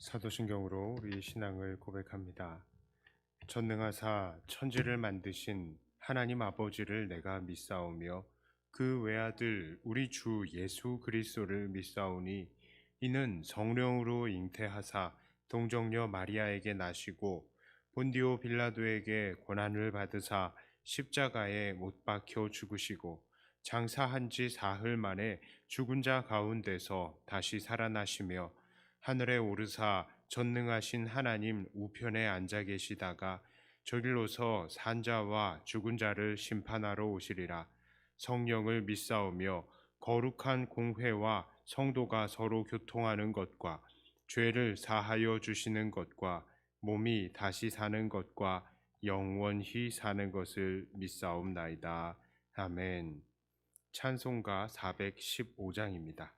사도신경으로 우리 신앙을 고백합니다. 전능하사 천지를 만드신 하나님 아버지를 내가 믿사오며 그 외아들 우리 주 예수 그리스도를 믿사오니 이는 성령으로 잉태하사 동정녀 마리아에게 나시고 본디오 빌라도에게 고난을 받으사 십자가에 못 박혀 죽으시고 장사한 지 사흘 만에 죽은 자 가운데서 다시 살아나시며 하늘에 오르사 전능하신 하나님 우편에 앉아 계시다가 저길로서 산자와 죽은 자를 심판하러 오시리라. 성령을 믿사오며 거룩한 공회와 성도가 서로 교통하는 것과 죄를 사하여 주시는 것과 몸이 다시 사는 것과 영원히 사는 것을 믿사옵나이다. 아멘. 찬송가 415장입니다.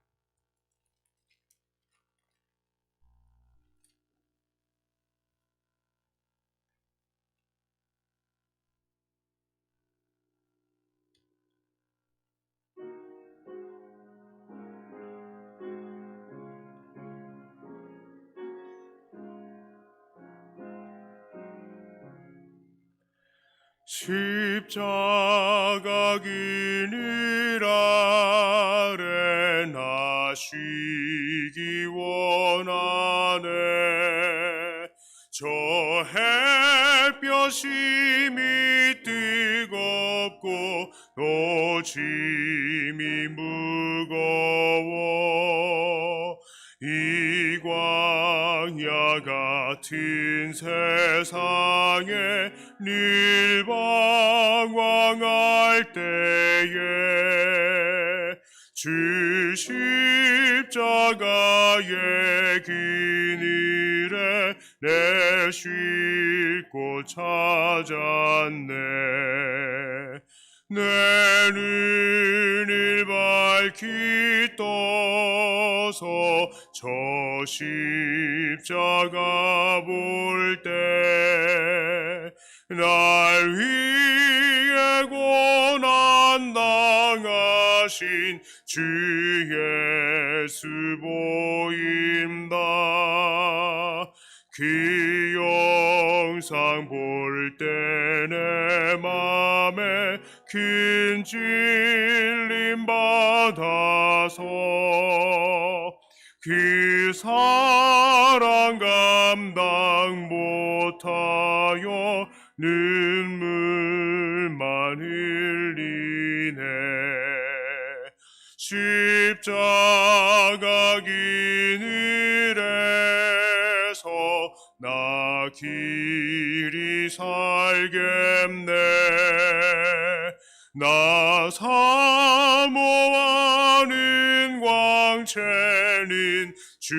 십자가 그늘 아래 나시기 원하네. 저 햇볕이 미 뜨겁고 노짐이 무거워 이 광야 같은 세상에 늘 방황할 때에 주 십자가의 그늘에 내 쉴 곳 찾았네. 내 눈을 밝히 떠서 저 십자가 볼 때 날 위해 고난 당하신 주 예수 보인다. 그 영상 볼 때 내 맘에 큰 찔림 받아서 그 사랑 감당 못하여 눈물만 흘리네. 십자가 그늘에서 나 길이 살겠네. 나 사모하는 광채는 주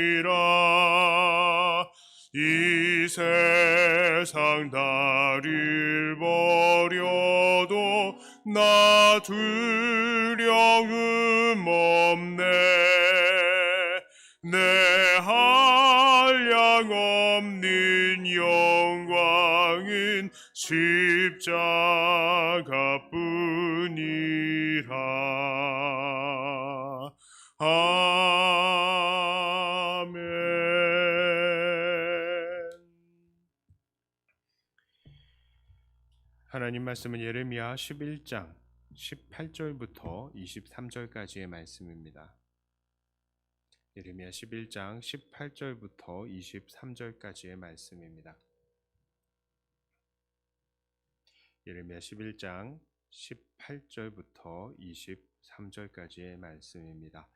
얼굴뿐이라. 이 세상 나를 버려도 나 두려움 없네. 내 한량 없는 영광은 십자가뿐이라. 아멘. 하나님 말씀은 예레미야 11장 18절부터 23절까지의 말씀입니다. 예레미야 11장 18절부터 23절까지의 말씀입니다. 예레미야 11장 18절부터 23절까지의 말씀입니다.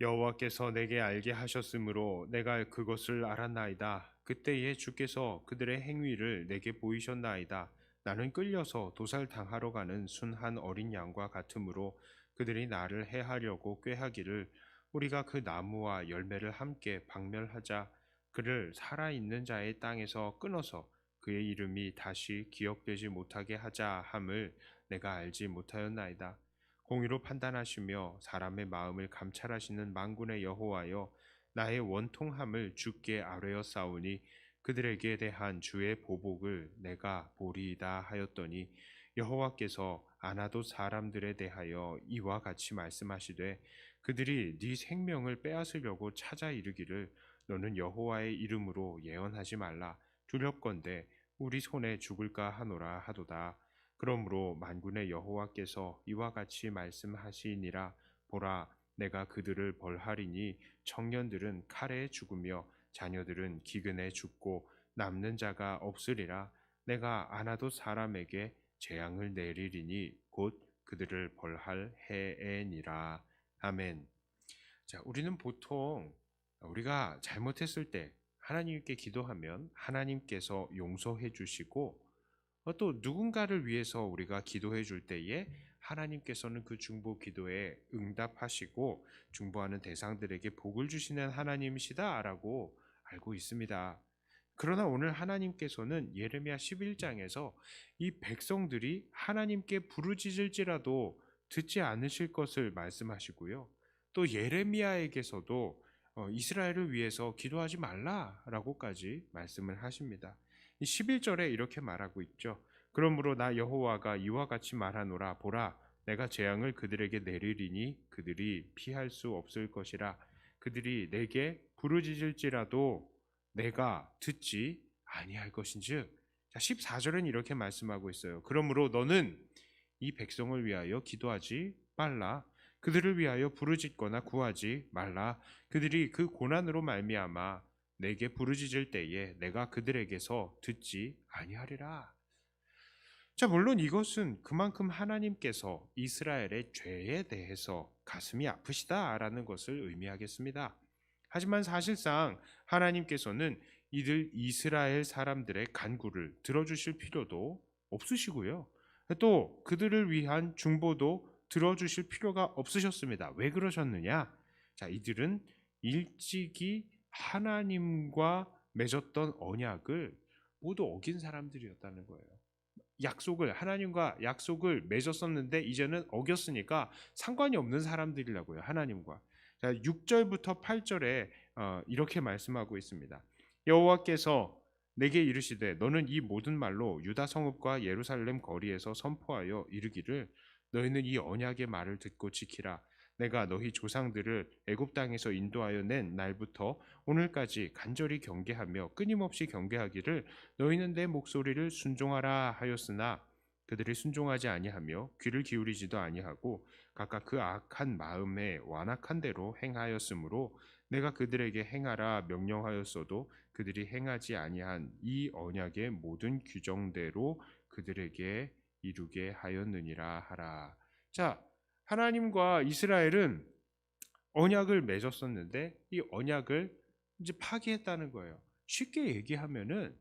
여호와께서 내게 알게 하셨으므로 내가 그것을 알았나이다. 그때에 주께서 그들의 행위를 내게 보이셨나이다. 나는 끌려서 도살당하러 가는 순한 어린 양과 같으므로 그들이 나를 해하려고 꾀하기를 우리가 그 나무와 열매를 함께 박멸하자. 그를 살아있는 자의 땅에서 끊어서 그의 이름이 다시 기억되지 못하게 하자 함을 내가 알지 못하였나이다. 공의로 판단하시며 사람의 마음을 감찰하시는 만군의 여호와여, 나의 원통함을 주께 아뢰었사오니 그들에게 대한 주의 보복을 내가 보리이다 하였더니 여호와께서 아나돗 사람들에 대하여 이와 같이 말씀하시되 그들이 네 생명을 빼앗으려고 찾아 이르기를 너는 여호와의 이름으로 예언하지 말라. 두렵건대 우리 손에 죽을까 하노라 하도다. 그러므로 만군의 여호와께서 이와 같이 말씀하시니라. 보라, 내가 그들을 벌하리니 청년들은 칼에 죽으며 자녀들은 기근에 죽고 남는 자가 없으리라. 내가 아나도 사람에게 재앙을 내리리니 곧 그들을 벌할 해에니라. 아멘. 자, 우리는 보통 우리가 잘못했을 때 하나님께 기도하면 하나님께서 용서해 주시고 또 누군가를 위해서 우리가 기도해 줄 때에 하나님께서는 그 중보 기도에 응답하시고 중보하는 대상들에게 복을 주시는 하나님이시다라고 알고 있습니다. 그러나 오늘 하나님께서는 예레미야 11장에서 이 백성들이 하나님께 부르짖을지라도 듣지 않으실 것을 말씀하시고요. 또 예레미야에게서도 이스라엘을 위해서 기도하지 말라라고까지 말씀을 하십니다. 11절에 이렇게 말하고 있죠. 그러므로 나 여호와가 이와 같이 말하노라. 보라, 내가 재앙을 그들에게 내리리니 그들이 피할 수 없을 것이라. 그들이 내게 부르짖을지라도 내가 듣지 아니할 것인즉. 14절은 이렇게 말씀하고 있어요. 그러므로 너는 이 백성을 위하여 기도하지 말라. 그들을 위하여 부르짖거나 구하지 말라. 그들이 그 고난으로 말미암아 내게 부르짖을 때에 내가 그들에게서 듣지 아니하리라. 자, 물론 이것은 그만큼 하나님께서 이스라엘의 죄에 대해서 가슴이 아프시다라는 것을 의미하겠습니다. 하지만 사실상 하나님께서는 이들 이스라엘 사람들의 간구를 들어주실 필요도 없으시고요. 또 그들을 위한 중보도 들어주실 필요가 없으셨습니다. 왜 그러셨느냐? 자, 이들은 일찍이 하나님과 맺었던 언약을 모두 어긴 사람들이었다는 거예요. 하나님과 약속을 맺었었는데 이제는 어겼으니까 상관이 없는 사람들이라고요. 하나님과. 자, 6절부터 8절에 이렇게 말씀하고 있습니다. 여호와께서 내게 이르시되 너는 이 모든 말로 유다 성읍과 예루살렘 거리에서 선포하여 이르기를 너희는 이 언약의 말을 듣고 지키라. 내가 너희 조상들을 애굽 땅에서 인도하여 낸 날부터 오늘까지 간절히 경계하며 끊임없이 경계하기를 너희는 내 목소리를 순종하라 하였으나 그들이 순종하지 아니하며 귀를 기울이지도 아니하고 각각 그 악한 마음에 완악한 대로 행하였으므로 내가 그들에게 행하라 명령하였어도 그들이 행하지 아니한 이 언약의 모든 규정대로 그들에게 이루게 하였느니라 하라. 자, 하나님과 이스라엘은 언약을 맺었었는데 이 언약을 이제 파기했다는 거예요. 쉽게 얘기하면은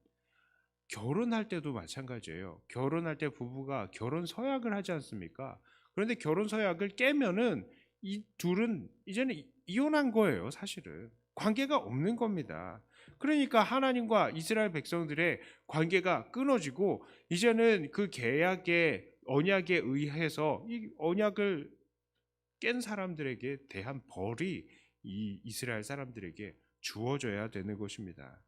결혼할 때도 마찬가지예요. 결혼할 때 부부가 결혼 서약을 하지 않습니까? 그런데 결혼 서약을 깨면은 이 둘은 이제는 이혼한 거예요, 사실은. 관계가 없는 겁니다. 그러니까 하나님과 이스라엘 백성들의 관계가 끊어지고 이제는 그 언약에 의해서 이 언약을 깬 사람들에게 대한 벌이 이 이스라엘 사람들에게 주어져야 되는 것입니다.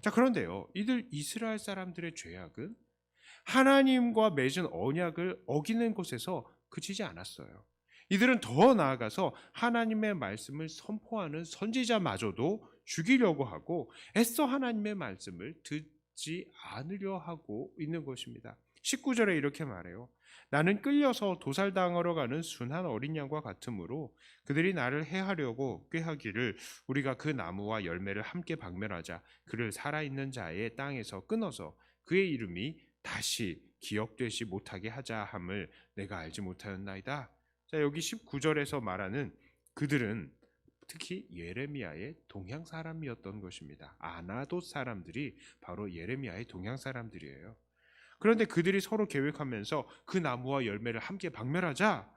자, 그런데요, 이들 이스라엘 사람들의 죄악은 하나님과 맺은 언약을 어기는 것에서 그치지 않았어요. 이들은 더 나아가서 하나님의 말씀을 선포하는 선지자마저도 죽이려고 하고 애써 하나님의 말씀을 듣지 않으려 하고 있는 것입니다. 19절에 이렇게 말해요. 나는 끌려서 도살당하러 가는 순한 어린 양과 같으므로 그들이 나를 해하려고 꾀하기를 우리가 그 나무와 열매를 함께 박멸하자. 그를 살아있는 자의 땅에서 끊어서 그의 이름이 다시 기억되지 못하게 하자 함을 내가 알지 못하였나이다. 자, 여기 19절에서 말하는 그들은 특히 예레미야의 동향 사람이었던 것입니다. 아나돗 사람들이 바로 예레미야의 동향 사람들이에요. 그런데 그들이 서로 계획하면서 그 나무와 열매를 함께 박멸하자.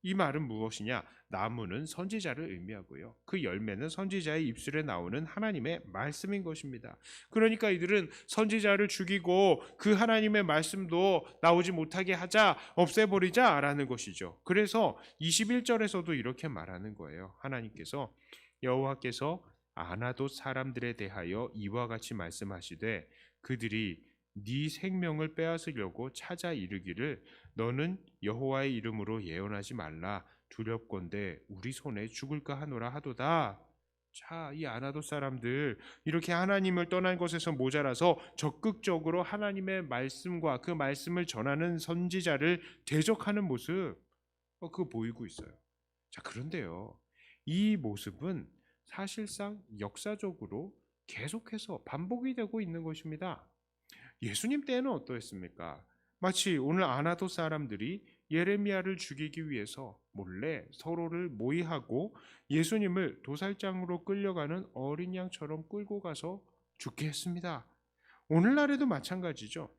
이 말은 무엇이냐? 나무는 선지자를 의미하고요. 그 열매는 선지자의 입술에 나오는 하나님의 말씀인 것입니다. 그러니까 이들은 선지자를 죽이고 그 하나님의 말씀도 나오지 못하게 하자, 없애버리자라는 것이죠. 그래서 21절에서도 이렇게 말하는 거예요. 하나님께서 여호와께서 아나돗 사람들에 대하여 이와 같이 말씀하시되 그들이 네 생명을 빼앗으려고 찾아 이르기를 너는 여호와의 이름으로 예언하지 말라. 두렵건대 우리 손에 죽을까 하노라 하도다. 자, 이 아나도 사람들 이렇게 하나님을 떠난 것에서 모자라서 적극적으로 하나님의 말씀과 그 말씀을 전하는 선지자를 대적하는 모습, 그거 보이고 있어요. 자, 그런데요, 이 모습은 사실상 역사적으로 계속해서 반복이 되고 있는 것입니다. 예수님 때는 어떠했습니까? 마치 오늘 아나도 사람들이 예레미야를 죽이기 위해서 몰래 서로를 모의하고 예수님을 도살장으로 끌려가는 어린 양처럼 끌고 가서 죽게 했습니다. 오늘날에도 마찬가지죠.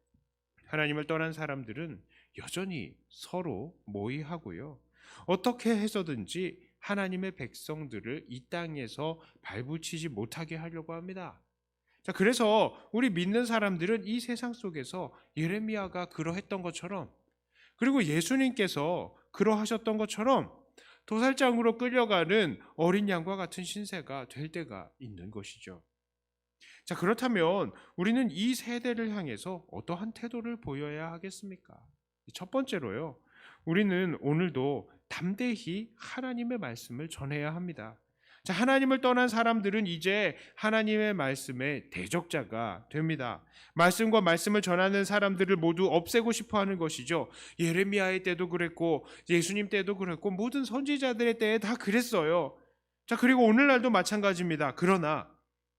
하나님을 떠난 사람들은 여전히 서로 모의하고요. 어떻게 해서든지 하나님의 백성들을 이 땅에서 발붙이지 못하게 하려고 합니다. 자, 그래서 우리 믿는 사람들은 이 세상 속에서 예레미야가 그러했던 것처럼, 그리고 예수님께서 그러하셨던 것처럼 도살장으로 끌려가는 어린 양과 같은 신세가 될 때가 있는 것이죠. 자, 그렇다면 우리는 이 세대를 향해서 어떠한 태도를 보여야 하겠습니까? 첫 번째로요, 우리는 오늘도 담대히 하나님의 말씀을 전해야 합니다. 자, 하나님을 떠난 사람들은 이제 하나님의 말씀의 대적자가 됩니다. 말씀과 말씀을 전하는 사람들을 모두 없애고 싶어 하는 것이죠. 예레미야의 때도 그랬고 예수님 때도 그랬고 모든 선지자들의 때에 다 그랬어요. 자, 그리고 오늘날도 마찬가지입니다. 그러나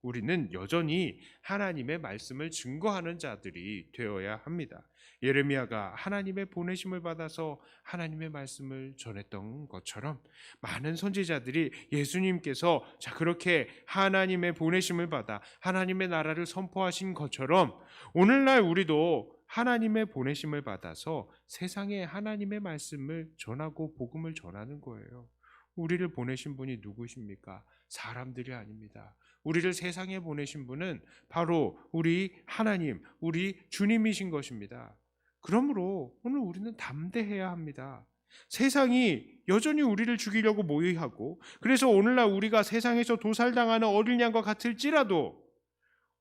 우리는 여전히 하나님의 말씀을 증거하는 자들이 되어야 합니다. 예레미야가 하나님의 보내심을 받아서 하나님의 말씀을 전했던 것처럼 많은 선지자들이 예수님께서 그렇게 하나님의 보내심을 받아 하나님의 나라를 선포하신 것처럼 오늘날 우리도 하나님의 보내심을 받아서 세상에 하나님의 말씀을 전하고 복음을 전하는 거예요. 우리를 보내신 분이 누구십니까? 사람들이 아닙니다. 우리를 세상에 보내신 분은 바로 우리 하나님, 우리 주님이신 것입니다. 그러므로 오늘 우리는 담대해야 합니다. 세상이 여전히 우리를 죽이려고 모의하고, 그래서 오늘날 우리가 세상에서 도살당하는 어린 양과 같을지라도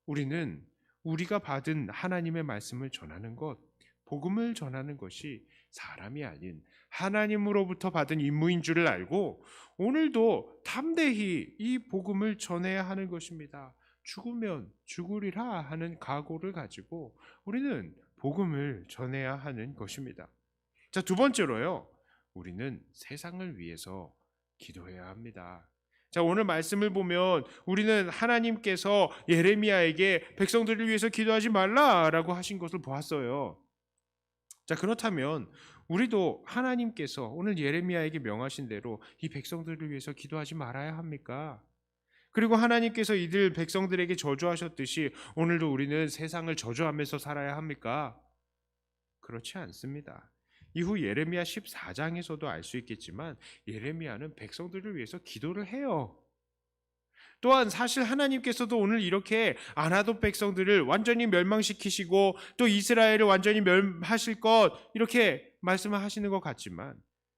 우리는 우리가 받은 하나님의 말씀을 전하는 것, 복음을 전하는 것이 사람이 아닌 하나님으로부터 받은 임무인 줄을 알고 오늘도 담대히 이 복음을 전해야 하는 것입니다. 죽으면 죽으리라 하는 각오를 가지고 우리는 복음을 전해야 하는 것입니다. 자, 두 번째로요, 우리는 세상을 위해서 기도해야 합니다. 자, 오늘 말씀을 보면 우리는 하나님께서 예레미야에게 백성들을 위해서 기도하지 말라라고 하신 것을 보았어요. 자, 그렇다면 우리도 하나님께서 오늘 예레미야에게 명하신 대로 이 백성들을 위해서 기도하지 말아야 합니까? 그리고 하나님께서 이들 백성들에게 저주하셨듯이 오늘도 우리는 세상을 저주하면서 살아야 합니까? 그렇지 않습니다. 이후 예레미야 14장에서도 알 수 있겠지만 예레미야는 백성들을 위해서 기도를 해요. 또한 사실 하나님께서도 오늘 이렇게 아나도 백성들을 완전히 멸망시키시고 또 이스라엘을 완전히 멸하실 것 이렇게 말씀을 하시는 것 같지만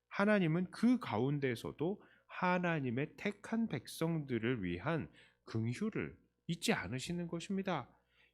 하나님은 그 가운데에서도 하나님의 택한 백성들을 위한 긍휼을 잊지 않으시는 것입니다.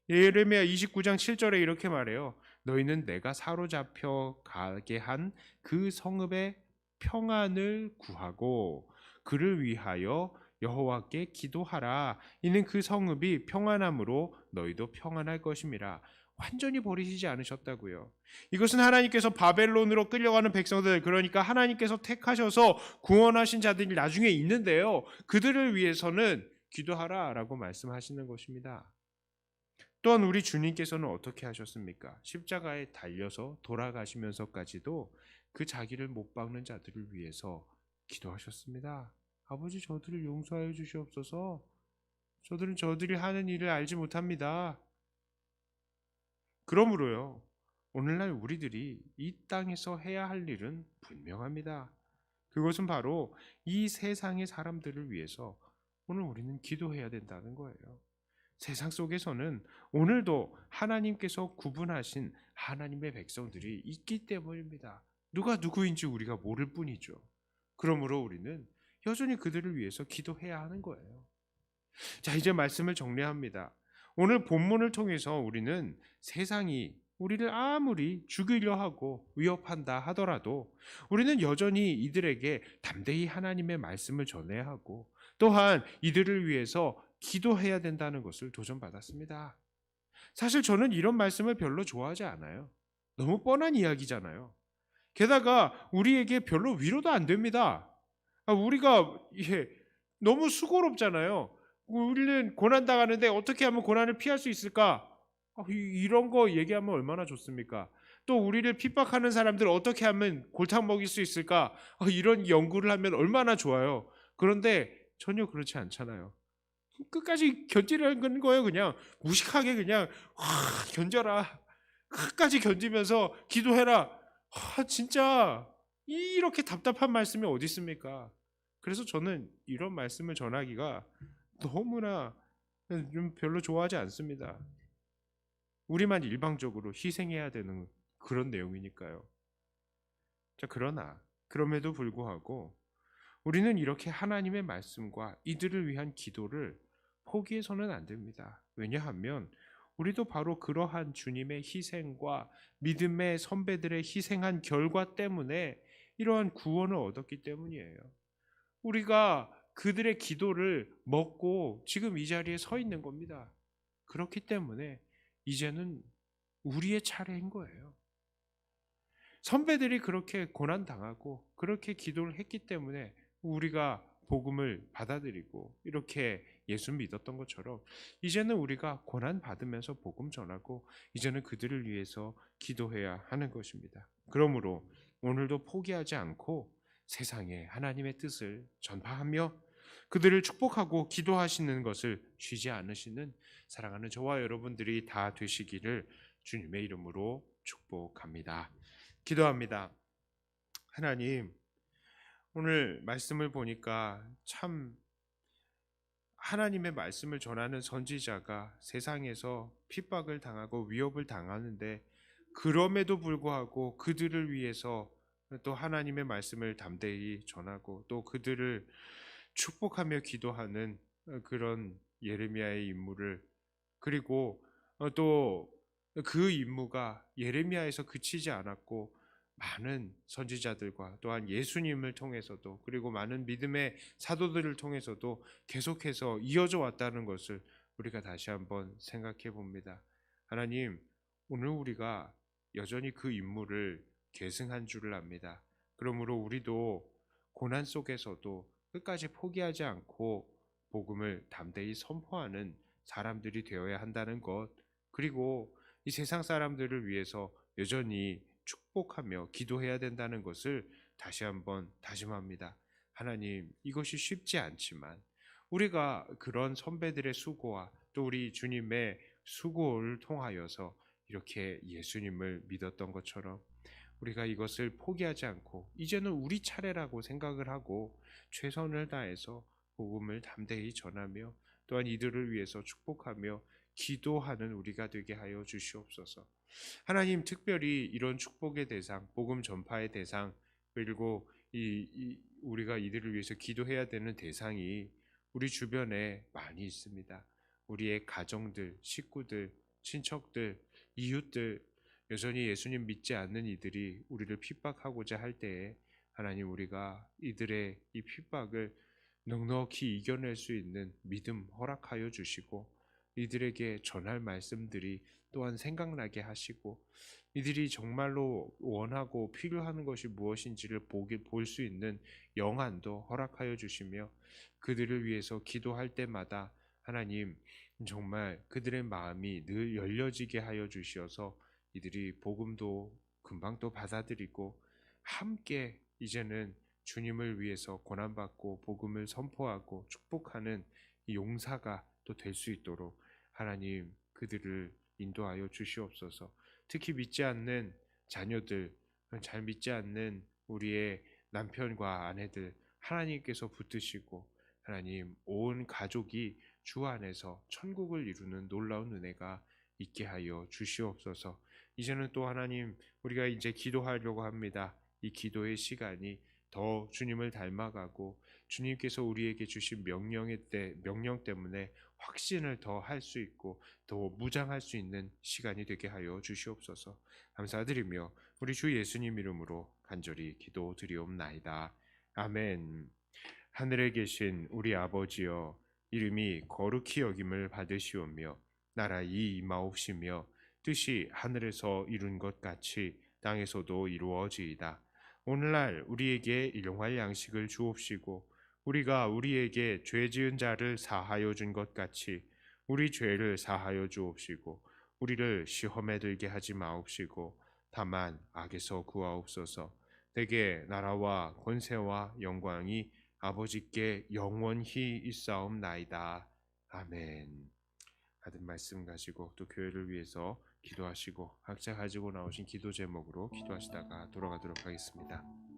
예레미야 29장 7절에 이렇게 말해요. 너희는 내가 사로잡혀 가게 한 그 성읍의 평안을 구하고 그를 위하여 여호와께 기도하라. 이는 그 성읍이 평안함으로 너희도 평안할 것임이라. 완전히 버리시지 않으셨다고요. 이것은 하나님께서 바벨론으로 끌려가는 백성들, 그러니까 하나님께서 택하셔서 구원하신 자들이 나중에 있는데요, 그들을 위해서는 기도하라라고 말씀하시는 것입니다. 또한 우리 주님께서는 어떻게 하셨습니까? 십자가에 달려서 돌아가시면서까지도 그 자기를 못 박는 자들을 위해서 기도하셨습니다. 아버지, 저들을 용서하여 주시옵소서. 저들은 저들이 하는 일을 알지 못합니다. 그러므로요, 오늘날 우리들이 이 땅에서 해야 할 일은 분명합니다. 그것은 바로 이 세상의 사람들을 위해서 오늘 우리는 기도해야 된다는 거예요. 세상 속에서는 오늘도 하나님께서 구분하신 하나님의 백성들이 있기 때문입니다. 누가 누구인지 우리가 모를 뿐이죠. 그러므로 우리는 여전히 그들을 위해서 기도해야 하는 거예요. 자, 이제 말씀을 정리합니다. 오늘 본문을 통해서 우리는 세상이 우리를 아무리 죽이려 하고 위협한다 하더라도 우리는 여전히 이들에게 담대히 하나님의 말씀을 전해야 하고 또한 이들을 위해서 기도해야 된다는 것을 도전받았습니다. 사실 저는 이런 말씀을 별로 좋아하지 않아요. 너무 뻔한 이야기잖아요. 게다가 우리에게 별로 위로도 안 됩니다. 우리가 너무 수고롭잖아요. 우리는 고난 당하는데 어떻게 하면 고난을 피할 수 있을까? 이런 거 얘기하면 얼마나 좋습니까? 또 우리를 핍박하는 사람들 어떻게 하면 골탕 먹일 수 있을까? 이런 연구를 하면 얼마나 좋아요. 그런데 전혀 그렇지 않잖아요. 끝까지 견디라는 거예요. 그냥 무식하게 그냥 견뎌라. 끝까지 견디면서 기도해라. 진짜 이렇게 답답한 말씀이 어디 있습니까? 그래서 저는 이런 말씀을 전하기가 너무나 좀 별로 좋아하지 않습니다. 우리만 일방적으로 희생해야 되는 그런 내용이니까요. 자, 그러나 그럼에도 불구하고 우리는 이렇게 하나님의 말씀과 이들을 위한 기도를 포기해서는 안 됩니다. 왜냐하면 우리도 바로 그러한 주님의 희생과 믿음의 선배들의 희생한 결과 때문에 이러한 구원을 얻었기 때문이에요. 우리가 그들의 기도를 먹고 지금 이 자리에 서 있는 겁니다. 그렇기 때문에 이제는 우리의 차례인 거예요. 선배들이 그렇게 고난당하고 그렇게 기도를 했기 때문에 우리가 복음을 받아들이고 이렇게 예수 믿었던 것처럼 이제는 우리가 고난 받으면서 복음 전하고 이제는 그들을 위해서 기도해야 하는 것입니다. 그러므로 오늘도 포기하지 않고 세상에 하나님의 뜻을 전파하며 그들을 축복하고 기도하시는 것을 쉬지 않으시는 사랑하는 저와 여러분들이 다 되시기를 주님의 이름으로 축복합니다. 기도합니다. 하나님, 오늘 말씀을 보니까 참 하나님의 말씀을 전하는 선지자가 세상에서 핍박을 당하고 위협을 당하는데 그럼에도 불구하고 그들을 위해서 또 하나님의 말씀을 담대히 전하고 또 그들을 축복하며 기도하는 그런 예레미야의 임무를 그리고 또 그 임무가 예레미야에서 그치지 않았고 많은 선지자들과 또한 예수님을 통해서도 그리고 많은 믿음의 사도들을 통해서도 계속해서 이어져 왔다는 것을 우리가 다시 한번 생각해 봅니다. 하나님, 오늘 우리가 여전히 그 임무를 계승한 줄을 압니다. 그러므로 우리도 고난 속에서도 끝까지 포기하지 않고 복음을 담대히 선포하는 사람들이 되어야 한다는 것, 그리고 이 세상 사람들을 위해서 여전히 축복하며 기도해야 된다는 것을 다시 한번 다짐합니다. 하나님, 이것이 쉽지 않지만 우리가 그런 선배들의 수고와 또 우리 주님의 수고를 통하여서 이렇게 예수님을 믿었던 것처럼 우리가 이것을 포기하지 않고 이제는 우리 차례라고 생각을 하고 최선을 다해서 복음을 담대히 전하며 또한 이들을 위해서 축복하며 기도하는 우리가 되게 하여 주시옵소서. 하나님, 특별히 이런 축복의 대상, 복음 전파의 대상, 그리고 우리가 이들을 위해서 기도해야 되는 대상이 우리 주변에 많이 있습니다. 우리의 가정들, 식구들, 친척들, 이웃들, 여전히 예수님 믿지 않는 이들이 우리를 핍박하고자 할 때에 하나님, 우리가 이들의 이 핍박을 넉넉히 이겨낼 수 있는 믿음 허락하여 주시고 이들에게 전할 말씀들이 또한 생각나게 하시고 이들이 정말로 원하고 필요한 것이 무엇인지를 볼 수 있는 영안도 허락하여 주시며 그들을 위해서 기도할 때마다 하나님, 정말 그들의 마음이 늘 열려지게 하여 주시어서 이들이 복음도 금방 또 받아들이고 함께 이제는 주님을 위해서 고난받고 복음을 선포하고 축복하는 이 용사가 또 될 수 있도록 하나님, 그들을 인도하여 주시옵소서. 특히 믿지 않는 자녀들, 잘 믿지 않는 우리의 남편과 아내들 하나님께서 붙드시고 하나님, 온 가족이 주 안에서 천국을 이루는 놀라운 은혜가 있게 하여 주시옵소서. 이제는 또 하나님, 우리가 이제 기도하려고 합니다. 이 기도의 시간이 더 주님을 닮아가고 주님께서 우리에게 주신 명령 때문에 확신을 더 할 수 있고 더 무장할 수 있는 시간이 되게 하여 주시옵소서. 감사드리며 우리 주 예수님 이름으로 간절히 기도드리옵나이다. 아멘. 하늘에 계신 우리 아버지여, 이름이 거룩히 여김을 받으시오며 나라이 임하옵시며 뜻이 하늘에서 이룬 것 같이 땅에서도 이루어지이다. 오늘날 우리에게 일용할 양식을 주옵시고 우리가 우리에게 죄 지은 자를 사하여 준 것 같이 우리 죄를 사하여 주옵시고 우리를 시험에 들게 하지 마옵시고 다만 악에서 구하옵소서. 대개 나라와 권세와 영광이 아버지께 영원히 있사옵나이다. 아멘. 받은 말씀 가지고 또 교회를 위해서 기도하시고 각자 가지고 나오신 기도 제목으로 기도하시다가 돌아가도록 하겠습니다.